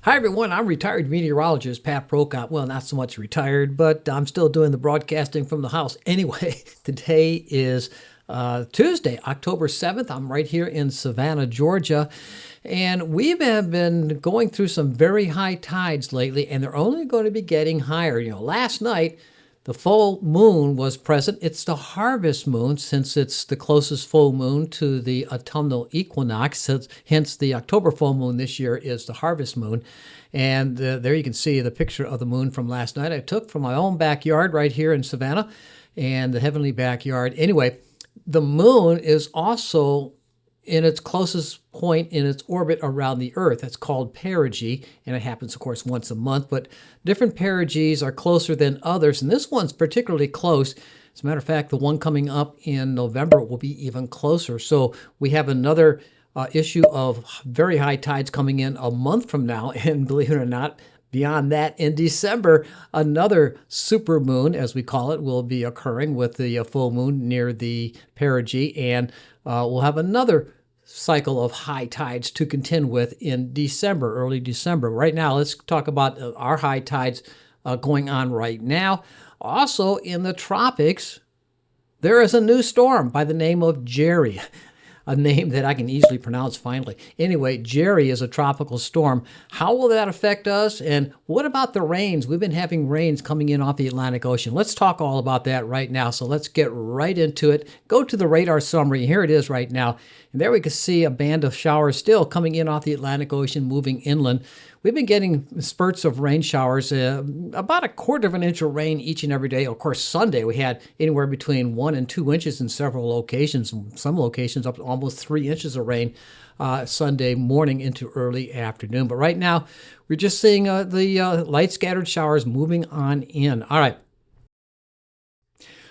Hi, everyone. I'm retired meteorologist Pat Prokop. Well, not so much retired, but I'm still doing the broadcasting from the house. Anyway, today is Tuesday, October 7th. I'm right here in Savannah, Georgia. And we have been going through some very high tides lately, and they're only going to be getting higher. Last night, the full moon was present. It's the harvest moon since it's the closest full moon to the autumnal equinox. Hence, the October full moon this year is the harvest moon. And there you can see the picture of the moon from last night I took from my own backyard right here in Savannah and the heavenly backyard. Anyway, the moon is also in its closest point in its orbit around the Earth. That's called perigee, and it happens, of course, once a month. But different perigees are closer than others, and this one's particularly close. As a matter of fact, the one coming up in November will be even closer. So we have another issue of very high tides coming in a month from now, and believe it or not, beyond that, in December, another supermoon, as we call it, will be occurring with the full moon near the perigee, and we'll have another cycle of high tides to contend with in December, early December. Right now, let's talk about our high tides going on right now. Also, in the tropics, there is a new storm by the name of Jerry. A name that I can easily pronounce finally. Anyway, Jerry is a tropical storm. How will that affect us? And what about the rains? We've been having rains coming in off the Atlantic Ocean. Let's talk all about that right now. So let's get right into it. Go to the radar summary. Here it is right now. And there we can see a band of showers still coming in off the Atlantic Ocean, moving inland. We've been getting spurts of rain showers, about a quarter of an inch of rain each and every day. Of course, Sunday we had anywhere between 1 and 2 inches in several locations. Some locations up to almost 3 inches of rain Sunday morning into early afternoon. But right now, we're just seeing the light scattered showers moving on in. All right.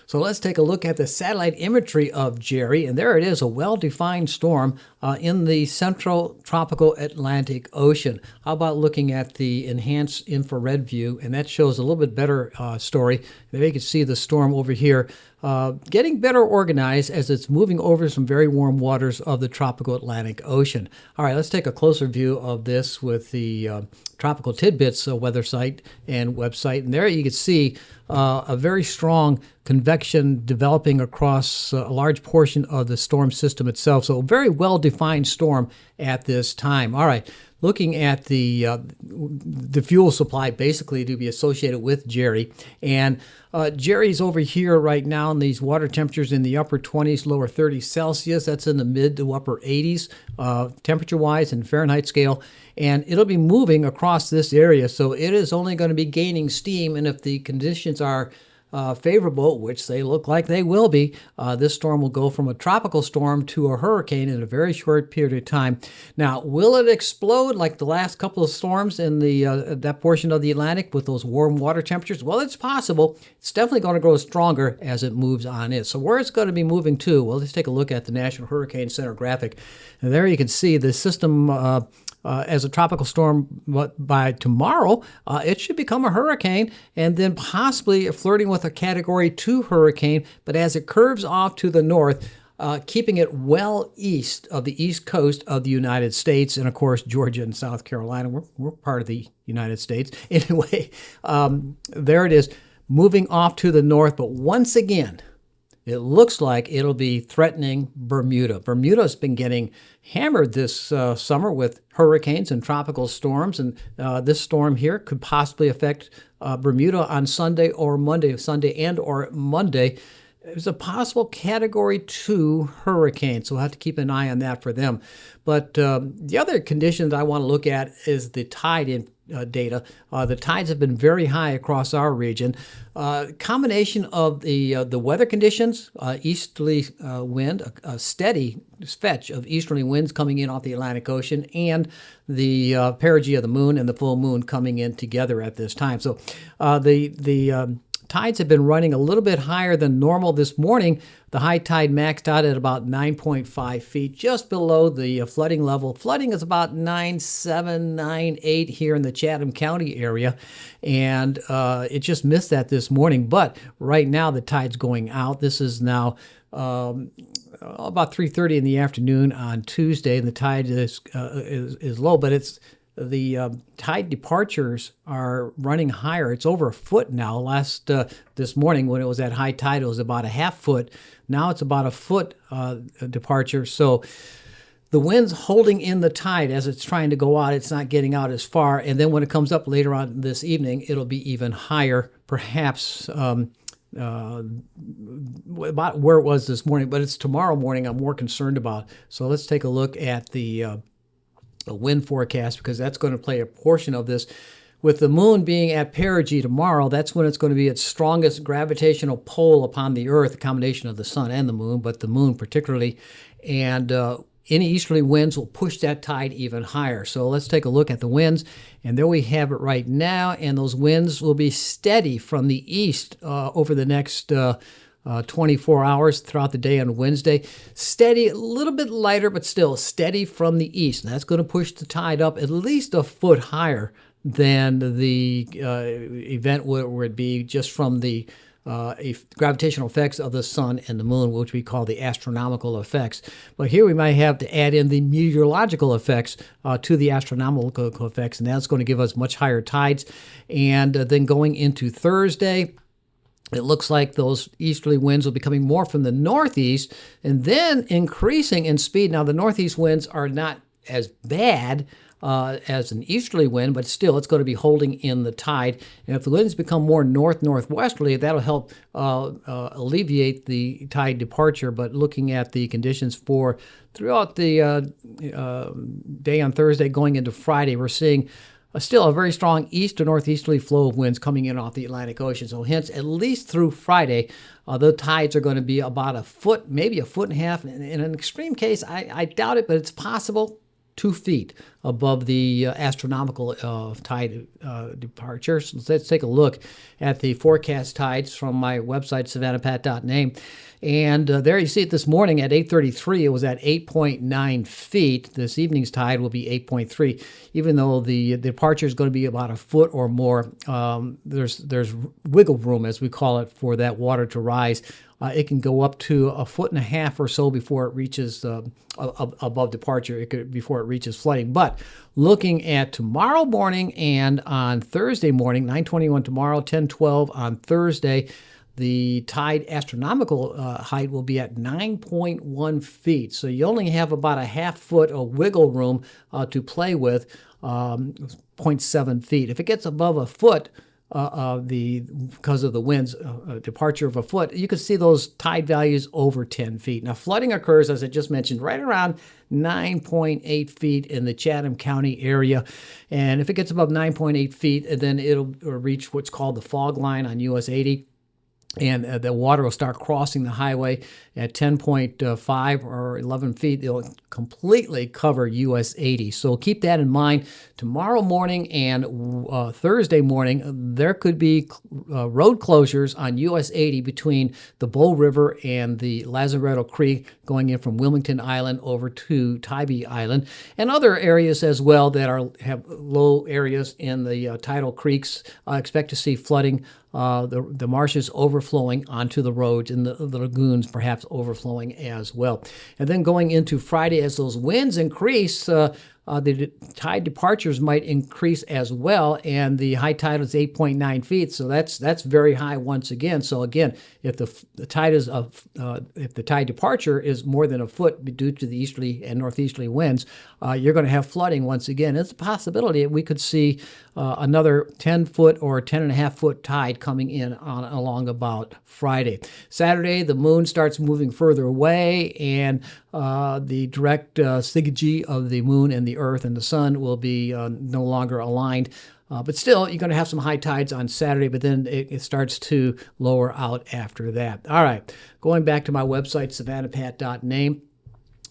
So let's take a look at the satellite imagery of Jerry, and there it is, a well-defined storm in the central tropical Atlantic Ocean. How about looking at the enhanced infrared view, and that shows a little bit better story. There you can see the storm over here getting better organized as it's moving over some very warm waters of the tropical Atlantic Ocean. All right, let's take a closer view of this with the Tropical Tidbits weather site and website. And there you can see a very strong convection developing across a large portion of the storm system itself. So a very well-defined storm at this time. All right, looking at the fuel supply basically to be associated with Jerry. And Jerry's over here right now, and these water temperatures in the upper 20s, lower 30s Celsius. That's in the mid to upper 80s temperature-wise and Fahrenheit scale. And it'll be moving across this area, so it is only going to be gaining steam. And if the conditions are favorable, which they look like they will be, this storm will go from a tropical storm to a hurricane in a very short period of time. Now, will it explode like the last couple of storms in the that portion of the Atlantic with those warm water temperatures? Well, it's possible. It's definitely going to grow stronger as it moves on in. So where it's going to be moving to, well, let's take a look at the National Hurricane Center graphic. And there you can see the system as a tropical storm, but by tomorrow, it should become a hurricane and then possibly flirting with a Category 2 hurricane. But as it curves off to the north, keeping it well east of the east coast of the United States, and of course, Georgia and South Carolina, we're part of the United States. Anyway, there it is, moving off to the north. But once again, it looks like it'll be threatening Bermuda. Bermuda's been getting hammered this summer with hurricanes and tropical storms, and this storm here could possibly affect Bermuda on Sunday or Monday, There's a possible Category 2 hurricane, so we'll have to keep an eye on that for them. But the other conditions I want to look at is the tide data. The tides have been very high across our region. Combination of the weather conditions, easterly wind, a steady fetch of easterly winds coming in off the Atlantic Ocean, and the perigee of the moon and the full moon coming in together at this time. So the tides have been running a little bit higher than normal this morning. The high tide maxed out at about 9.5 feet, just below the flooding level. Flooding is about 9.7, 9.8 here in the Chatham County area, and it just missed that this morning. But right now, the tide's going out. This is now about 3:30 in the afternoon on Tuesday, and the tide is low, but it's the tide departures are running higher. It's over a foot now. This morning when it was at high tide, it was about a half foot. Now it's about a foot departure. So the wind's holding in the tide as it's trying to go out. It's not getting out as far. And then when it comes up later on this evening, it'll be even higher, perhaps about where it was this morning. But it's tomorrow morning I'm more concerned about. So let's take a look at the wind forecast, because that's going to play a portion of this. With the moon being at perigee tomorrow, that's when it's going to be its strongest gravitational pull upon the Earth, a combination of the sun and the moon, but the moon particularly. And any easterly winds will push that tide even higher. So let's take a look at the winds. And there we have it right now. And those winds will be steady from the east over the next 24 hours throughout the day on Wednesday. Steady, a little bit lighter, but still steady from the east. And that's going to push the tide up at least a foot higher than the event where it'd be just from the gravitational effects of the sun and the moon, which we call the astronomical effects. But here we might have to add in the meteorological effects to the astronomical effects, and that's going to give us much higher tides. And then going into Thursday, it looks like those easterly winds will be coming more from the northeast and then increasing in speed. Now, the northeast winds are not as bad as an easterly wind, but still it's going to be holding in the tide. And if the winds become more northwesterly, that'll help alleviate the tide departure. But looking at the conditions for throughout the day on Thursday going into Friday, we're seeing still a very strong east to northeasterly flow of winds coming in off the Atlantic Ocean. So hence, at least through Friday, the tides are going to be about a foot, maybe a foot and a half. In an extreme case, I doubt it, but it's possible. 2 feet above the astronomical tide departure. So let's take a look at the forecast tides from my website, savannahpat.name. And there you see it this morning at 8:33. It was at 8.9 feet. This evening's tide will be 8.3. Even though the departure is going to be about a foot or more, there's wiggle room, as we call it, for that water to rise. It can go up to a foot and a half or so before it reaches above departure, before it reaches flooding. But looking at tomorrow morning and on Thursday morning, 9:21 tomorrow, 10:12 on Thursday, the tide astronomical height will be at 9.1 feet. So you only have about a half foot of wiggle room to play with, 0.7 feet. If it gets above a foot, because of the winds, departure of a foot, you can see those tide values over 10 feet. Now, flooding occurs, as I just mentioned, right around 9.8 feet in the Chatham County area. And if it gets above 9.8 feet, then it'll reach what's called the fog line on US 80. And the water will start crossing the highway at 10.5 or 11 feet. It'll completely cover US 80. So keep that in mind. Tomorrow morning and Thursday morning, there could be road closures on US 80 between the Bow River and the Lazaretto Creek, going in from Wilmington Island over to Tybee Island, and other areas as well that have low areas in the tidal creeks. Expect to see flooding. The marshes overflowing onto the roads, and the lagoons perhaps overflowing as well. And then going into Friday, as those winds increase, the tide departures might increase as well, and the high tide is 8.9 feet, so that's very high once again. So again, if the tide departure is more than a foot due to the easterly and northeasterly winds, you're going to have flooding once again. It's a possibility that we could see another 10-foot or 10.5-foot tide coming in along about Friday. Saturday, the moon starts moving further away, and the direct syzygy of the moon and the earth and the sun will be no longer aligned. But still, you're going to have some high tides on Saturday, but then it starts to lower out after that. All right, going back to my website, savannahpat.name.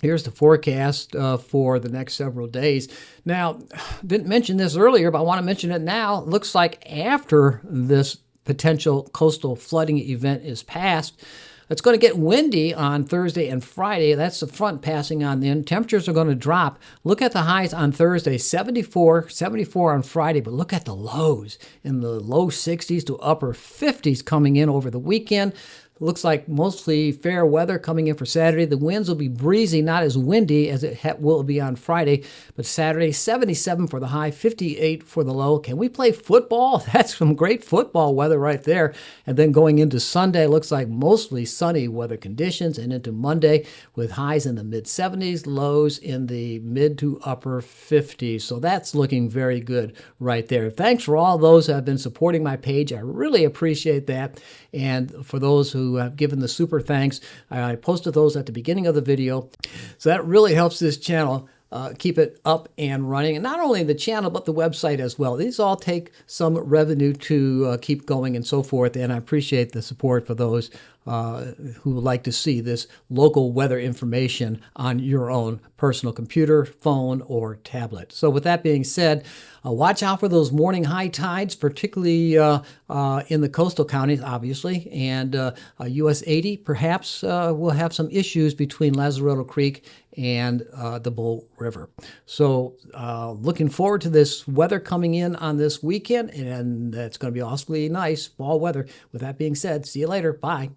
Here's the forecast for the next several days. Now, didn't mention this earlier, but I want to mention it now. It looks like after this potential coastal flooding event is past, it's going to get windy on Thursday and Friday. That's the front passing on in. Temperatures are going to drop. Look at the highs on Thursday, 74 on Friday, but look at the lows in the low 60s to upper 50s coming in over the weekend. looks like mostly fair weather coming in for Saturday. The winds will be breezy, not as windy as it will be on Friday, but Saturday, 77 for the high, 58 for the low. Can we play football? That's some great football weather right there. And then going into Sunday, looks like mostly sunny weather conditions, and into Monday with highs in the mid-70s, lows in the mid to upper 50s. So that's looking very good right there. Thanks for all those who have been supporting my page. I really appreciate that. And for those who have given the super thanks, I posted those at the beginning of the video. So that really helps this channel keep it up and running. And not only the channel, but the website as well. These all take some revenue to keep going and so forth. And I appreciate the support for those who would like to see this local weather information on your own personal computer, phone, or tablet. So with that being said, watch out for those morning high tides, particularly in the coastal counties, obviously, and US 80 perhaps will have some issues between Lazaretto Creek and the Bull River. So looking forward to this weather coming in on this weekend, and it's going to be awfully nice fall weather. With that being said, see you later. Bye.